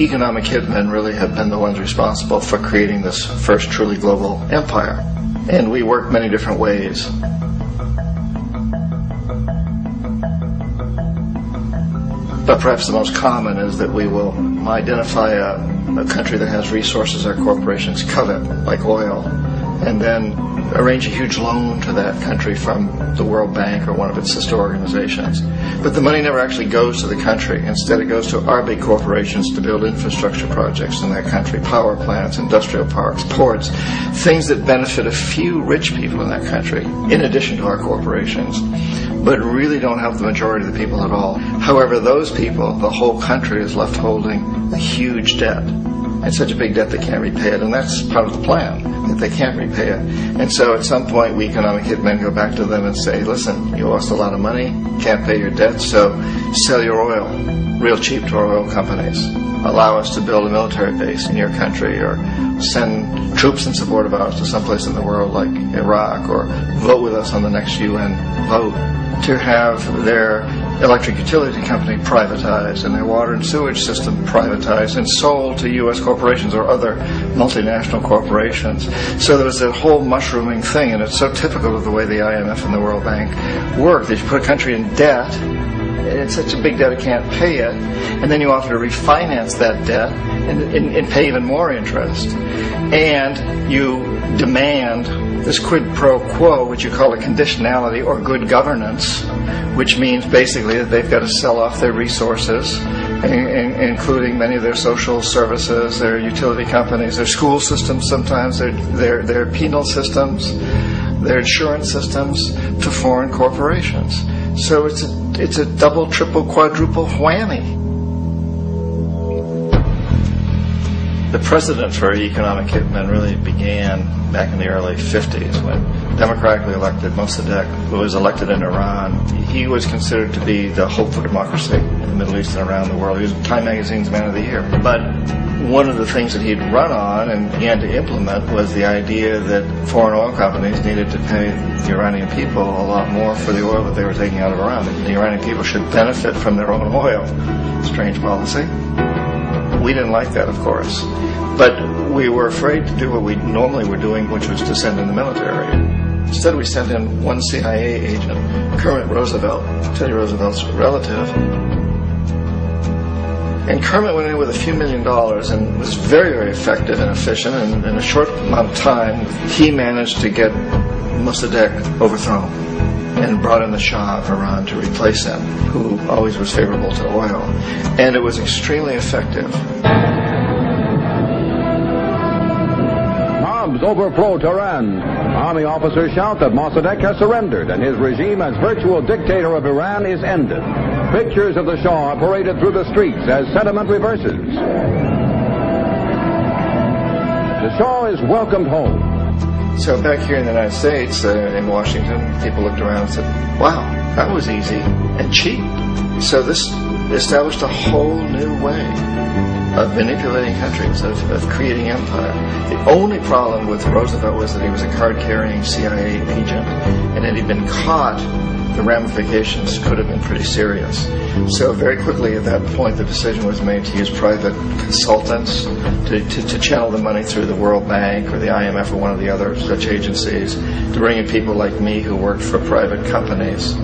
economic hitmen really have been the ones responsible for creating this first truly global empire. And we work many different ways. But perhaps the most common is that we will identify a country that has resources our corporations covet, like oil, and then arrange a huge loan to that country from the World Bank or one of its sister organizations. But the money never actually goes to the country. Instead, it goes to our big corporations to build infrastructure projects in that country, power plants, industrial parks, ports, things that benefit a few rich people in that country, in addition to our corporations, but really don't help the majority of the people at all. However, those people, the whole country is left holding a huge debt. It's such a big debt they can't repay it, and that's part of the plan, that they can't repay it. And so at some point, we economic hitmen go back to them and say, listen, you lost a lot of money, can't pay your debt, so sell your oil real cheap to our oil companies. Allow us to build a military base in your country, or send troops in support of ours to someplace in the world like Iraq, or vote with us on the next UN vote to have their electric utility company privatized and their water and sewage system privatized and sold to U.S. corporations or other multinational corporations. So there was that whole mushrooming thing, and it's so typical of the way the IMF and the World Bank work, that you put a country in debt, and it's such a big debt it can't pay it, and then you offer to refinance that debt and pay even more interest. And you demand this quid pro quo, which you call a conditionality or good governance, which means basically that they've got to sell off their resources, including many of their social services, their utility companies, their school systems sometimes, their penal systems, their insurance systems, to foreign corporations. So it's a double, triple, quadruple whammy. The precedent for economic hitmen really began back in the early 50s when democratically elected Mossadegh, who was elected in Iran, he was considered to be the hope for democracy in the Middle East and around the world. He was Time Magazine's Man of the Year. But one of the things that he'd run on and began to implement was the idea that foreign oil companies needed to pay the Iranian people a lot more for the oil that they were taking out of Iran. The Iranian people should benefit from their own oil. Strange policy. We didn't like that, of course. But we were afraid to do what we normally were doing, which was to send in the military. Instead, we sent in one CIA agent, Kermit Roosevelt, Teddy Roosevelt's relative. And Kermit went in with a few $1 million and was very, very effective and efficient. And in a short amount of time, he managed to get Mossadegh overthrown and brought in the Shah of Iran to replace him, who always was favorable to oil. And it was extremely effective. Bombs overflow Tehran. Army officers shout that Mossadegh has surrendered and his regime as virtual dictator of Iran is ended. Pictures of the Shah are paraded through the streets as sentiment reverses. The Shah is welcomed home. So back here in the United States, in Washington, people looked around and said, wow, that was easy and cheap. So this established a whole new way of manipulating countries, of creating empire. The only problem with Roosevelt was that he was a card-carrying CIA agent, and had he been caught, the ramifications could have been pretty serious. So very quickly at that point, the decision was made to use private consultants to channel the money through the World Bank or the IMF or one of the other such agencies, to bring in people like me who worked for private companies,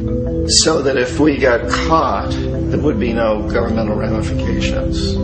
so that if we got caught, there would be no governmental ramifications.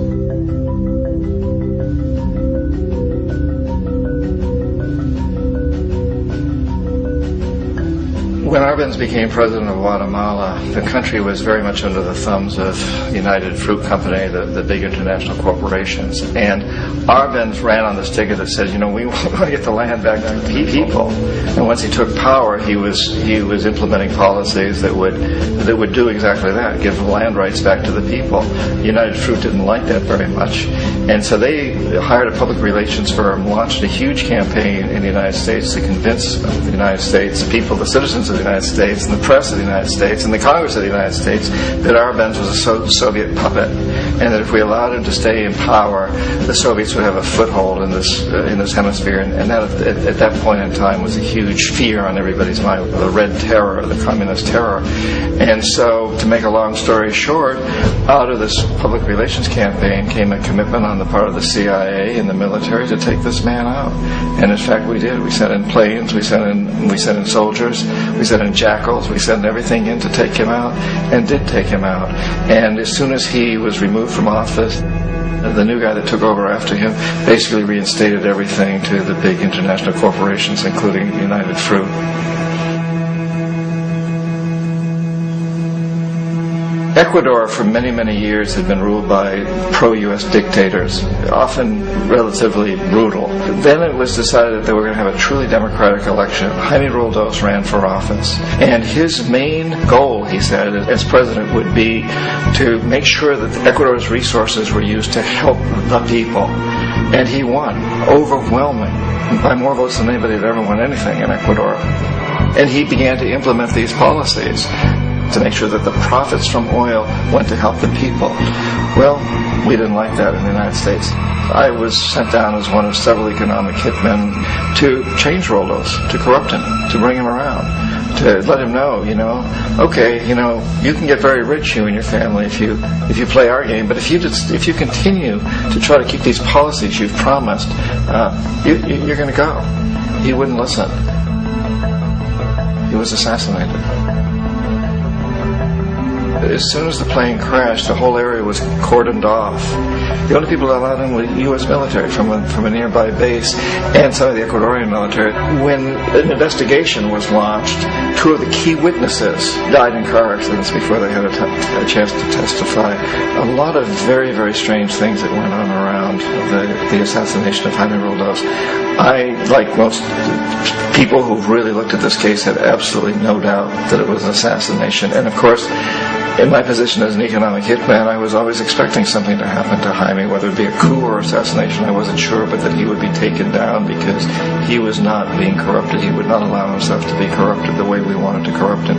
When Arbenz became president of Guatemala, the country was very much under the thumbs of United Fruit Company, the big international corporations. And Arbenz ran on this ticket that said, we want to get the land back to the people. And once he took power, he was implementing policies that would do exactly that, give the land rights back to the people. United Fruit didn't like that very much. And so they hired a public relations firm, launched a huge campaign in the United States to convince the United States people, the citizens of the United States and the press of the United States and the Congress of the United States that Arbenz was a Soviet puppet, and that if we allowed him to stay in power, the Soviets would have a foothold in this hemisphere, and that at that point in time was a huge fear on everybody's mind, the Red Terror, the Communist Terror. And so, to make a long story short, out of this public relations campaign came a commitment on the part of the CIA and the military to take this man out. And in fact, we did. We sent in planes, we sent in soldiers, we sent in jackals, we sent everything in to take him out, and did take him out. And as soon as he was removed from office, the new guy that took over after him basically reinstated everything to the big international corporations, including United Fruit. Ecuador for many, many years had been ruled by pro-U.S. dictators, often relatively brutal. Then it was decided that they were going to have a truly democratic election. Jaime Roldos ran for office, and his main goal, he said, as president would be to make sure that Ecuador's resources were used to help the people. And he won, overwhelming, by more votes than anybody had ever won anything in Ecuador. And he began to implement these policies to make sure that the profits from oil went to help the people. Well, we didn't like that in the United States. I was sent down as one of several economic hitmen to change Roldos, to corrupt him, to bring him around, to let him know, okay, you can get very rich, you and your family, if you play our game, but if you continue to try to keep these policies you've promised, you're going to go. He wouldn't listen. He was assassinated. As soon as the plane crashed, the whole area was cordoned off. The only people allowed in were U.S. military from a nearby base and some of the Ecuadorian military. When an investigation was launched, two of the key witnesses died in car accidents before they had a chance to testify. A lot of very, very strange things that went on around the assassination of Jaime Roldos. I, like most people who've really looked at this case, had absolutely no doubt that it was an assassination. And of course, in my position as an economic hitman, I was always expecting something to happen to Jaime, whether it be a coup or assassination, I wasn't sure, but that he would be taken down because he was not being corrupted. He would not allow himself to be corrupted the way we wanted to corrupt him.